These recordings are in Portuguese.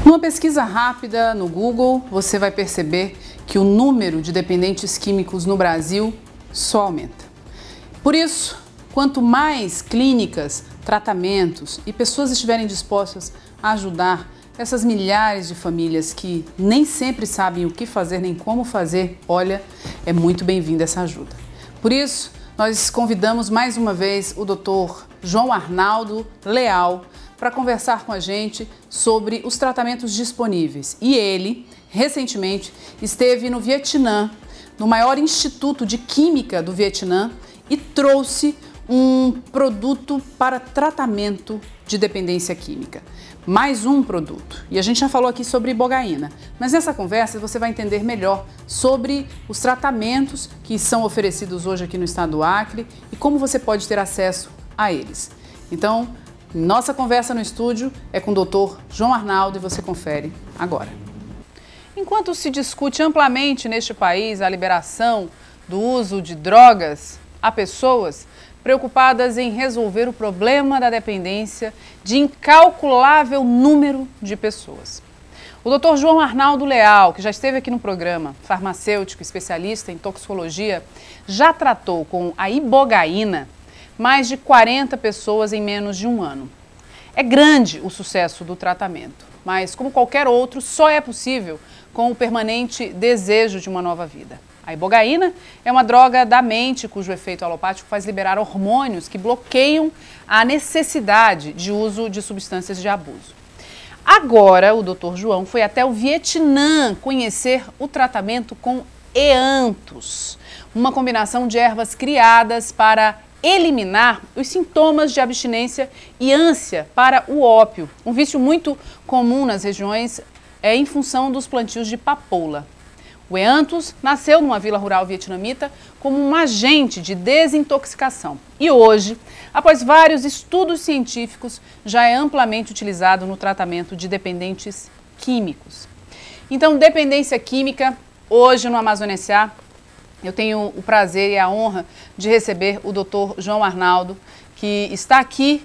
Numa pesquisa rápida no Google, você vai perceber que o número de dependentes químicos no Brasil só aumenta. Por isso, quanto mais clínicas, tratamentos e pessoas estiverem dispostas a ajudar essas milhares de famílias que nem sempre sabem o que fazer nem como fazer, olha, é muito bem-vinda essa ajuda. Por isso, nós convidamos mais uma vez o Dr. João Arnaldo Leal para conversar com a gente sobre os tratamentos disponíveis. E ele, recentemente, esteve no Vietnã, no maior instituto de química do Vietnã, e trouxe um produto para tratamento de dependência química. Mais um produto. E a gente já falou aqui sobre ibogaína, mas nessa conversa você vai entender melhor sobre os tratamentos que são oferecidos hoje aqui no estado do Acre e como você pode ter acesso a eles. Então, nossa conversa no estúdio é com o Dr. João Arnaldo e você confere agora. Enquanto se discute amplamente neste país a liberação do uso de drogas, há pessoas preocupadas em resolver o problema da dependência de incalculável número de pessoas. O Dr. João Arnaldo Leal, que já esteve aqui no programa, farmacêutico, especialista em toxicologia, já tratou com a ibogaína mais de 40 pessoas em menos de um ano. É grande o sucesso do tratamento, mas como qualquer outro, só é possível com o permanente desejo de uma nova vida. A ibogaína é uma droga da mente cujo efeito alopático faz liberar hormônios que bloqueiam a necessidade de uso de substâncias de abuso. Agora, o Dr. João foi até o Vietnã conhecer o tratamento com eanthus, uma combinação de ervas criadas para eliminar os sintomas de abstinência e ânsia para o ópio, um vício muito comum nas regiões em função dos plantios de papoula. O eanthus nasceu numa vila rural vietnamita como um agente de desintoxicação e hoje, após vários estudos científicos, já é amplamente utilizado no tratamento de dependentes químicos. Então, dependência química, hoje no Amazônia S.A., eu tenho o prazer e a honra de receber o Dr. João Arnaldo, que está aqui,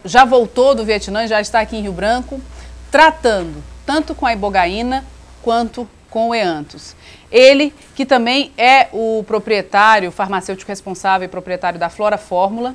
já voltou do Vietnã, já está aqui em Rio Branco, tratando tanto com a ibogaína quanto com o eanthus. Ele, que também é o proprietário, farmacêutico responsável e proprietário da Flora Fórmula,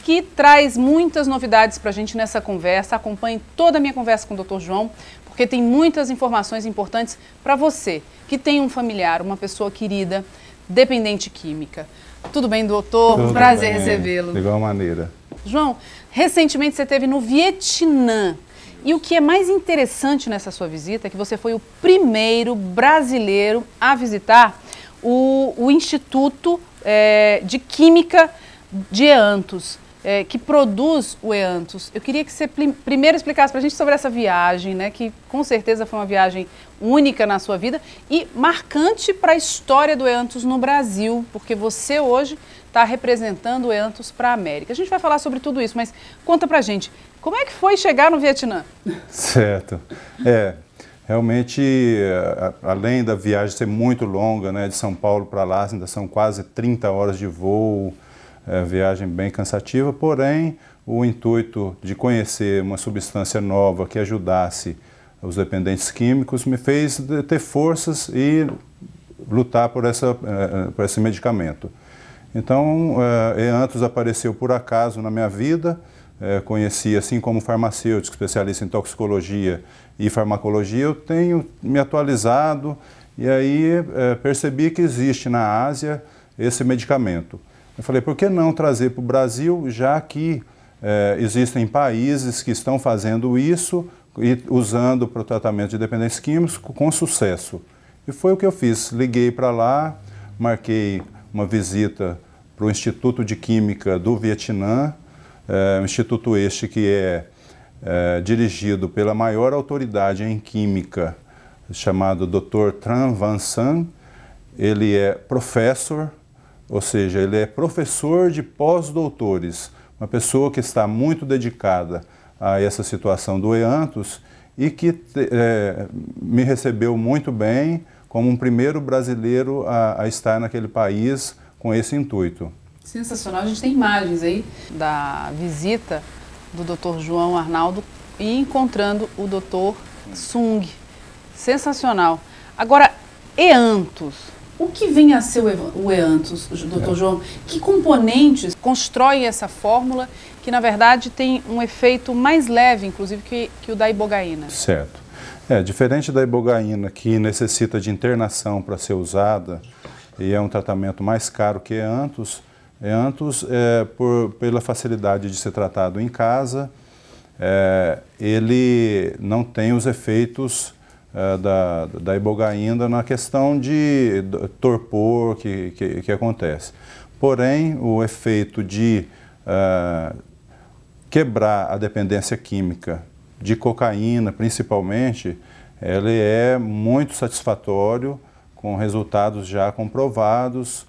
que traz muitas novidades para a gente nessa conversa. Acompanhe toda a minha conversa com o Dr. João, porque tem muitas informações importantes para você que tem um familiar, uma pessoa querida, dependente química. Tudo bem, doutor? Tudo Prazer bem, recebê-lo. De igual maneira. João, recentemente você esteve no Vietnã. E o que é mais interessante nessa sua visita é que você foi o primeiro brasileiro a visitar o Instituto de Química de eanthus, que produz o eanthus. Eu queria que você primeiro explicasse para a gente sobre essa viagem, né, que com certeza foi uma viagem única na sua vida e marcante para a história do eanthus no Brasil, porque você hoje está representando o eanthus para a América. A gente vai falar sobre tudo isso, mas conta para a gente, como é que foi chegar no Vietnã? Certo. Realmente, além da viagem ser muito longa, né, de São Paulo para lá, ainda são quase 30 horas de voo, viagem bem cansativa, porém, o intuito de conhecer uma substância nova que ajudasse os dependentes químicos me fez ter forças e lutar por esse medicamento. Então, eanthus apareceu por acaso na minha vida. Conheci, assim como farmacêutico, especialista em toxicologia e farmacologia, eu tenho me atualizado e aí percebi que existe na Ásia esse medicamento. Eu falei, por que não trazer para o Brasil, já que existem países que estão fazendo isso e usando para o tratamento de dependentes químicos com sucesso. E foi o que eu fiz, liguei para lá, marquei uma visita para o Instituto de Química do Vietnã, um instituto este que é dirigido pela maior autoridade em química, chamado Dr. Tran Van San. Ele é professor, ou seja, ele é professor de pós-doutores, uma pessoa que está muito dedicada a essa situação do eanthus e que me recebeu muito bem como um primeiro brasileiro a estar naquele país com esse intuito. Sensacional, a gente tem imagens aí da visita do Dr. João Arnaldo e encontrando o Dr. Sung. Sensacional. Agora, Eanthus. O que vem a ser o Eanthus, Dr. João? Que componentes constroem essa fórmula que, na verdade, tem um efeito mais leve, inclusive, que o da ibogaína? Certo. Diferente da ibogaína, que necessita de internação para ser usada e é um tratamento mais caro que Eanthus, pela facilidade de ser tratado em casa, ele não tem os efeitos da ibogaína na questão de torpor que acontece. Porém, o efeito de quebrar a dependência química de cocaína, principalmente, ele é muito satisfatório, com resultados já comprovados.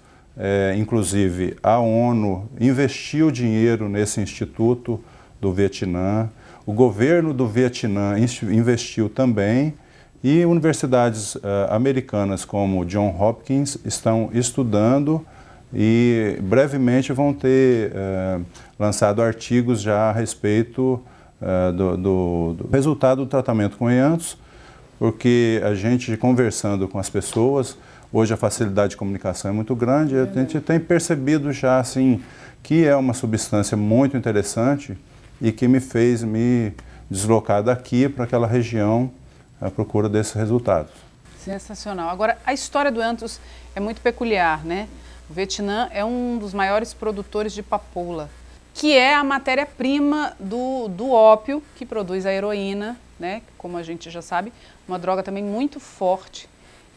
Inclusive, a ONU investiu dinheiro nesse instituto do Vietnã, o governo do Vietnã investiu também, e universidades americanas como Johns Hopkins estão estudando e brevemente vão ter lançado artigos já a respeito do resultado do tratamento com Eanthus, porque a gente, conversando com as pessoas, hoje a facilidade de comunicação é muito grande, a gente tem percebido já assim, que é uma substância muito interessante e que me fez me deslocar daqui para aquela região à procura desses resultados. Sensacional. Agora, a história do Eanthus é muito peculiar, né? O Vietnã é um dos maiores produtores de papoula, que é a matéria-prima do ópio que produz a heroína, né? Como a gente já sabe, uma droga também muito forte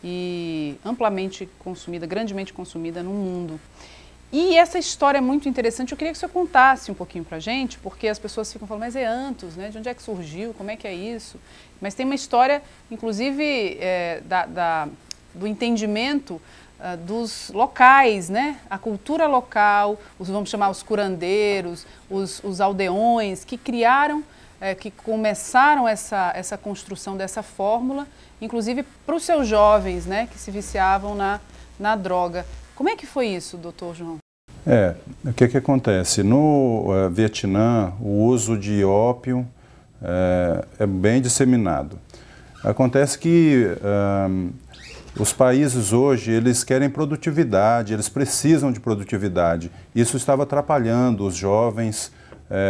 e amplamente consumida, grandemente consumida no mundo. E essa história é muito interessante, eu queria que você contasse um pouquinho pra gente, porque as pessoas ficam falando, mas Eanthus, né? De onde é que surgiu, como é que é isso? Mas tem uma história, inclusive, do entendimento dos locais, né? A cultura local, vamos chamar os curandeiros, os aldeões, que criaram, que começaram essa construção dessa fórmula, inclusive para os seus jovens, né? Que se viciavam na droga. Como é que foi isso, doutor João? O que acontece? No Vietnã, o uso de ópio é bem disseminado. Acontece que os países hoje, eles querem produtividade, eles precisam de produtividade. Isso estava atrapalhando os jovens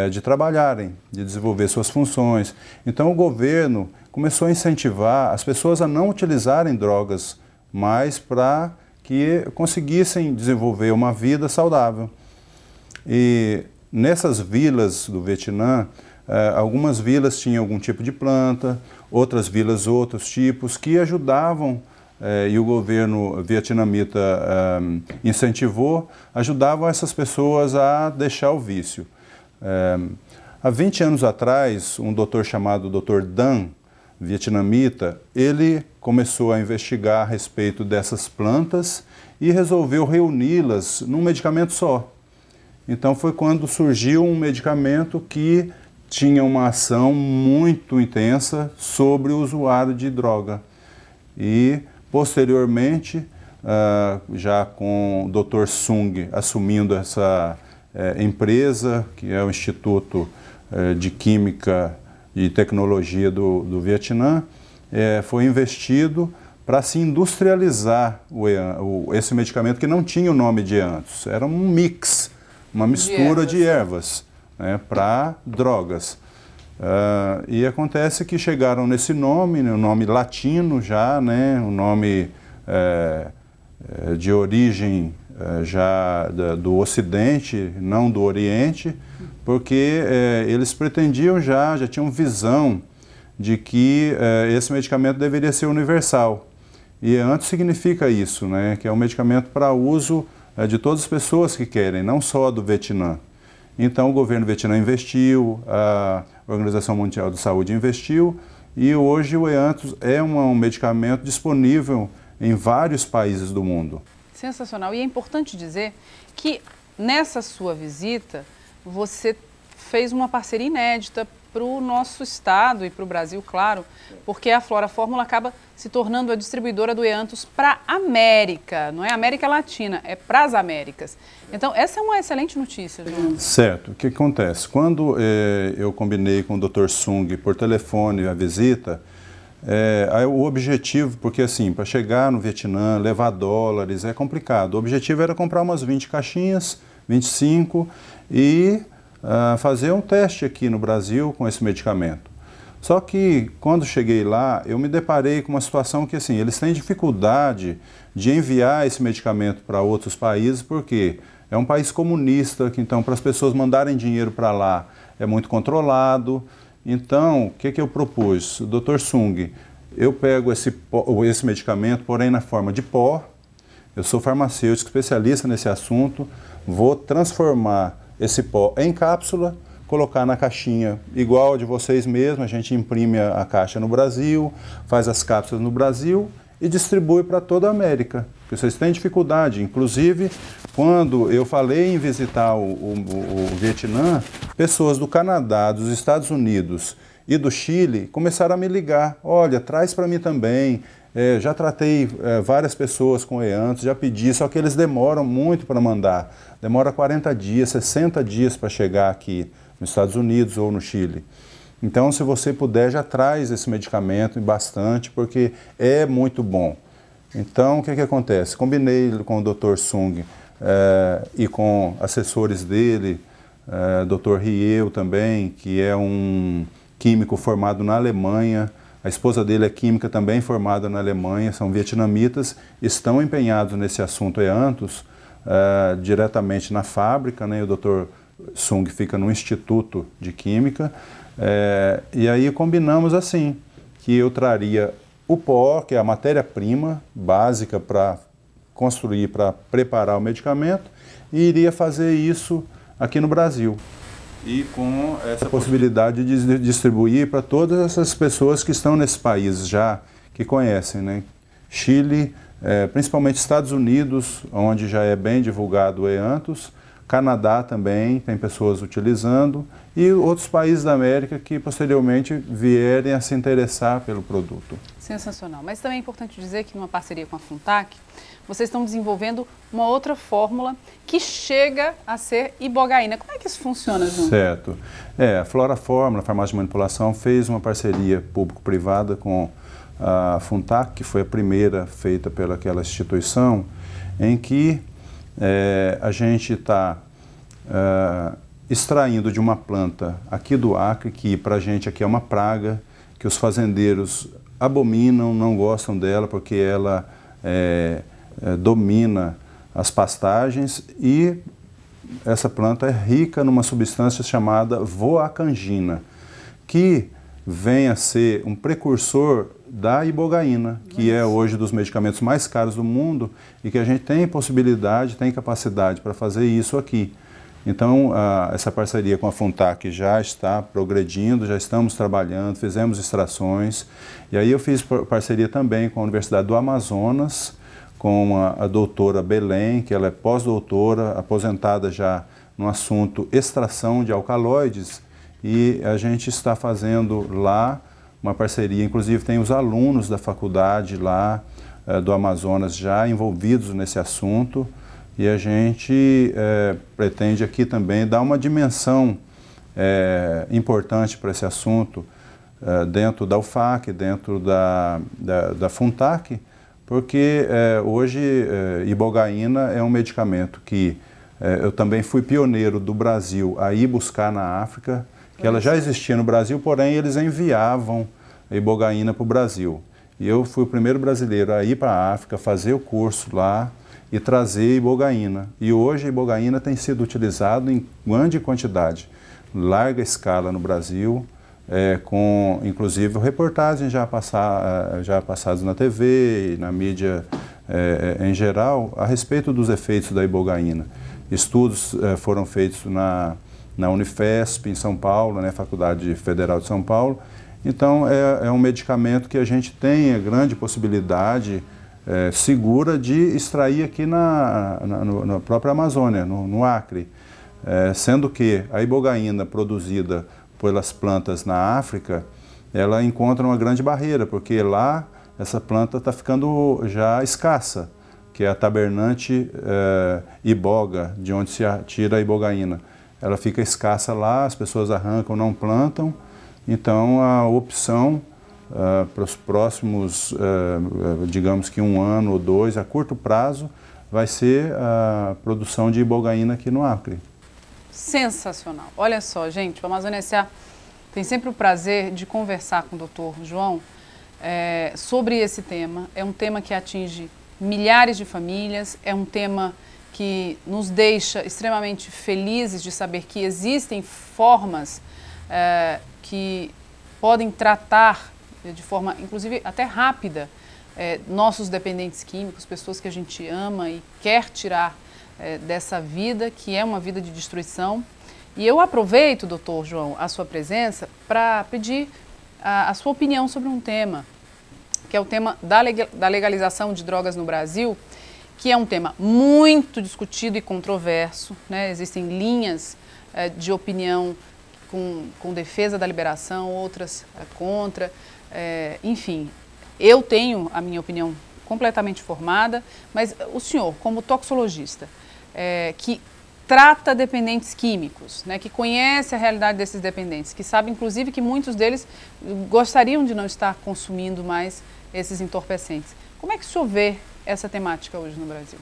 de trabalharem, de desenvolver suas funções. Então o governo começou a incentivar as pessoas a não utilizarem drogas mais para que conseguissem desenvolver uma vida saudável. E nessas vilas do Vietnã, algumas vilas tinham algum tipo de planta, outras vilas outros tipos, que ajudavam, e o governo vietnamita incentivou, ajudavam essas pessoas a deixar o vício. Há 20 anos atrás, um doutor chamado Dr. Dan, vietnamita, ele começou a investigar a respeito dessas plantas e resolveu reuni-las num medicamento só. Então foi quando surgiu um medicamento que tinha uma ação muito intensa sobre o usuário de droga. E, posteriormente, já com o Dr. Sung assumindo essa empresa, que é o Instituto de Química e Tecnologia do Vietnã, foi investido para se industrializar esse medicamento que não tinha o nome de Eanthus. Era um mix, uma mistura de ervas, né, para drogas. E acontece que chegaram nesse nome, né, um nome latino já, né, um nome de origem já do Ocidente, não do Oriente, porque eles pretendiam já tinham visão de que esse medicamento deveria ser universal. E Eanthus significa isso, né, que é um medicamento para uso de todas as pessoas que querem, não só do Vietnã. Então o governo do Vietnã investiu, a Organização Mundial de Saúde investiu, e hoje o Eanthus é um medicamento disponível em vários países do mundo. Sensacional. E é importante dizer que nessa sua visita você fez uma parceria inédita para o nosso estado e para o Brasil, claro, porque a Flora Fórmula acaba se tornando a distribuidora do Eanthus para a América, não é América Latina, é para as Américas. Então, essa é uma excelente notícia, João. Certo. O que acontece? Quando eu combinei com o Dr. Sung por telefone a visita, o objetivo, porque assim, para chegar no Vietnã, levar dólares é complicado. O objetivo era comprar umas 20 caixinhas, 25, e fazer um teste aqui no Brasil com esse medicamento. Só que quando cheguei lá, eu me deparei com uma situação que assim, eles têm dificuldade de enviar esse medicamento para outros países, porque é um país comunista, que então para as pessoas mandarem dinheiro para lá é muito controlado. Então, o que eu propus? Dr. Sung, eu pego esse medicamento, porém na forma de pó. Eu sou farmacêutico, especialista nesse assunto, vou transformar esse pó em cápsula, colocar na caixinha igual a de vocês mesmos, a gente imprime a caixa no Brasil, faz as cápsulas no Brasil e distribui para toda a América. Porque vocês têm dificuldade, inclusive quando eu falei em visitar o Vietnã, pessoas do Canadá, dos Estados Unidos e do Chile começaram a me ligar, olha, traz para mim também, já tratei várias pessoas com Eanthus, já pedi, só que eles demoram muito para mandar, demora 40 dias, 60 dias para chegar aqui nos Estados Unidos ou no Chile. Então, se você puder, já traz esse medicamento bastante, porque é muito bom. Então, o que acontece? Combinei com o Dr. Sung e com assessores dele, Dr. Rieu também, que é um químico formado na Alemanha, a esposa dele é química também formada na Alemanha, são vietnamitas, estão empenhados nesse assunto Eanthus, diretamente na fábrica, né? O Dr. Sung fica no Instituto de Química, e aí combinamos assim, que eu traria o pó, que é a matéria-prima básica para construir, para preparar o medicamento, e iria fazer isso aqui no Brasil. E com essa possibilidade de distribuir para todas essas pessoas que estão nesses países já, que conhecem, né? Chile, principalmente Estados Unidos, onde já é bem divulgado o Eanthus, Canadá também tem pessoas utilizando, e outros países da América que posteriormente vierem a se interessar pelo produto. Sensacional. Mas também é importante dizer que numa parceria com a Funtac, vocês estão desenvolvendo uma outra fórmula que chega a ser ibogaína. Como é que isso funciona, João? Certo. A Flora Fórmula, a farmácia de manipulação, fez uma parceria público-privada com a Funtac, que foi a primeira feita pelaquela instituição, em que a gente está extraindo de uma planta aqui do Acre, que para a gente aqui é uma praga, que os fazendeiros abominam, não gostam dela, porque ela domina as pastagens, e essa planta é rica numa substância chamada voacangina, que vem a ser um precursor da ibogaína, que é hoje dos medicamentos mais caros do mundo, e que a gente tem possibilidade, tem capacidade para fazer isso aqui. Então, essa parceria com a Funtac já está progredindo, já estamos trabalhando, fizemos extrações, e aí eu fiz parceria também com a Universidade do Amazonas, com a doutora Belém, que ela é pós-doutora, aposentada já no assunto extração de alcaloides, e a gente está fazendo lá uma parceria, inclusive tem os alunos da faculdade lá do Amazonas já envolvidos nesse assunto, e a gente pretende aqui também dar uma dimensão importante para esse assunto dentro da UFAC, dentro da Funtac, porque hoje ibogaína é um medicamento que eu também fui pioneiro do Brasil a ir buscar na África, que ela já existia no Brasil, porém eles enviavam a ibogaína para o Brasil. E eu fui o primeiro brasileiro a ir para a África, fazer o curso lá e trazer ibogaína. E hoje a ibogaína tem sido utilizada em grande quantidade, larga escala no Brasil, com inclusive reportagens já passadas na TV e na mídia em geral a respeito dos efeitos da ibogaína. Estudos foram feitos na Unifesp, em São Paulo, né, Faculdade Federal de São Paulo. Então, é um medicamento que a gente tem a grande possibilidade segura de extrair aqui na própria Amazônia, no Acre. Sendo que a ibogaína produzida pelas plantas na África, ela encontra uma grande barreira, porque lá essa planta está ficando já escassa, que é a tabernante iboga, de onde se tira a ibogaína. Ela fica escassa lá, as pessoas arrancam, não plantam, então a opção para os próximos, digamos que 1 ano ou 2, a curto prazo, vai ser a produção de ibogaína aqui no Acre. Sensacional. Olha só, gente, o Amazônia S.A. tem sempre o prazer de conversar com o Dr. João sobre esse tema. É um tema que atinge milhares de famílias, é um tema que nos deixa extremamente felizes de saber que existem formas que podem tratar de forma, inclusive, até rápida, nossos dependentes químicos, pessoas que a gente ama e quer tirar dessa vida, que é uma vida de destruição. E eu aproveito, doutor João, a sua presença para pedir a sua opinião sobre um tema, que é o tema da legalização de drogas no Brasil, que é um tema muito discutido e controverso, né? Existem linhas de opinião com defesa da liberação, outras contra, enfim, eu tenho a minha opinião completamente formada, mas o senhor, como toxicologista, que trata dependentes químicos, né, que conhece a realidade desses dependentes, que sabe inclusive que muitos deles gostariam de não estar consumindo mais esses entorpecentes. Como é que o senhor vê essa temática hoje no Brasil?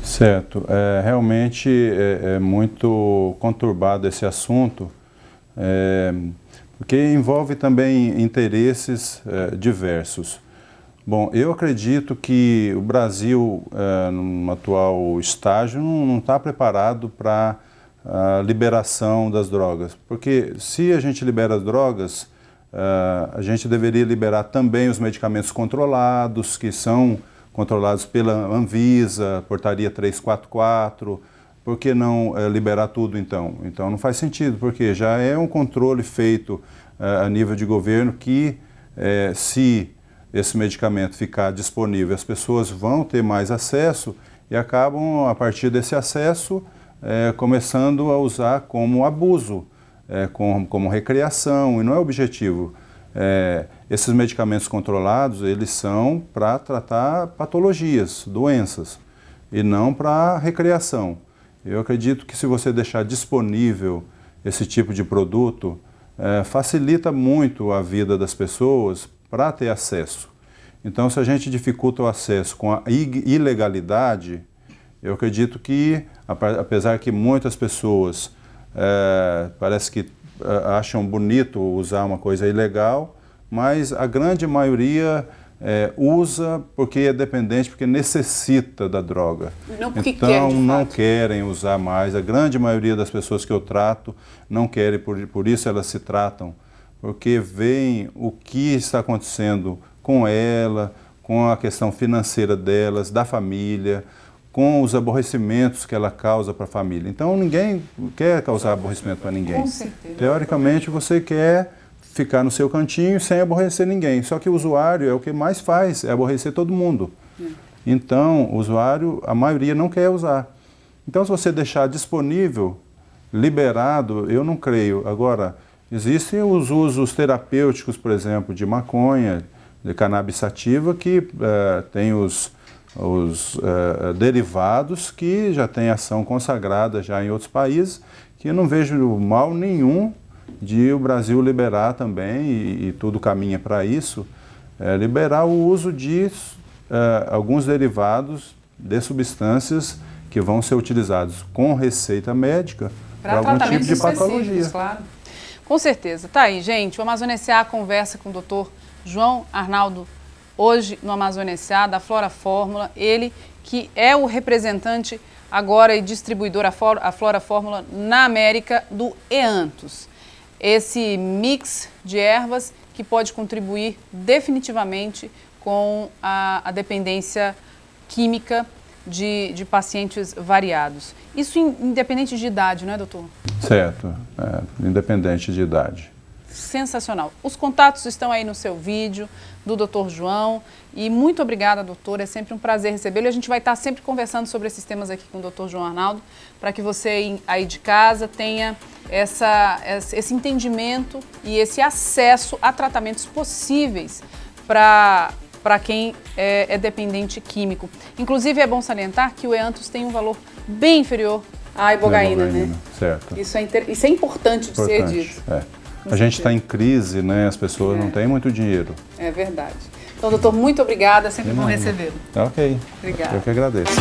Certo, realmente é muito conturbado esse assunto, porque envolve também interesses diversos. Bom, eu acredito que o Brasil, no atual estágio, não está preparado para a liberação das drogas. Porque se a gente libera as drogas, a gente deveria liberar também os medicamentos controlados, que são controlados pela Anvisa, Portaria 344. Por que não liberar tudo então? Então não faz sentido, porque já é um controle feito a nível de governo que se esse medicamento ficar disponível, as pessoas vão ter mais acesso e acabam, a partir desse acesso, começando a usar como abuso, como recreação, e não é objetivo. Esses medicamentos controlados, eles são para tratar patologias, doenças, e não para recreação. Eu acredito que se você deixar disponível esse tipo de produto, facilita muito a vida das pessoas para ter acesso. Então, se a gente dificulta o acesso com a ilegalidade, eu acredito que, apesar que muitas pessoas parece que acham bonito usar uma coisa ilegal, mas a grande maioria usa porque é dependente, porque necessita da droga. Não porque então quer, de não fato. querem usar mais. A grande maioria das pessoas que eu trato não querem, por isso elas se tratam, porque veem o que está acontecendo com ela, com a questão financeira delas, da família, com os aborrecimentos que ela causa para a família. Então ninguém quer causar aborrecimento para ninguém. Com certeza. Teoricamente você quer ficar no seu cantinho sem aborrecer ninguém. Só que o usuário é o que mais faz, é aborrecer todo mundo. Então o usuário, a maioria não quer usar. Então se você deixar disponível, liberado, eu não creio. Agora, existem os usos terapêuticos, por exemplo, de maconha, de cannabis sativa, que tem os derivados que já têm ação consagrada já em outros países, que eu não vejo mal nenhum de o Brasil liberar também, e tudo caminha para isso, liberar o uso de alguns derivados de substâncias que vão ser utilizados com receita médica para algum tipo de patologia. Claro. Com certeza. Tá aí, gente. O Amazônia S.A. conversa com o Dr. João Arnaldo, hoje no Amazônia S.A., da Flora Fórmula, ele que é o representante agora e distribuidor a Flora Fórmula na América do Eanthus. Esse mix de ervas que pode contribuir definitivamente com a dependência química de pacientes variados. Isso independente de idade, não é, doutor? Certo, independente de idade. sensacional. Os contatos estão aí no seu vídeo, do Dr. João. E muito obrigada, doutor. É sempre um prazer recebê-lo. E a gente vai estar sempre conversando sobre esses temas aqui com o Dr. João Arnaldo, para que você aí de casa tenha esse entendimento e esse acesso a tratamentos possíveis para quem é dependente químico. Inclusive, é bom salientar que o Eanthus tem um valor bem inferior à ibogaína, né? Certo. Isso é importante de ser dito. A gente está em crise, né? As pessoas não têm muito dinheiro. É verdade. Então, doutor, muito obrigada. É sempre bom recebê-lo. Ok. Obrigada. Eu que agradeço.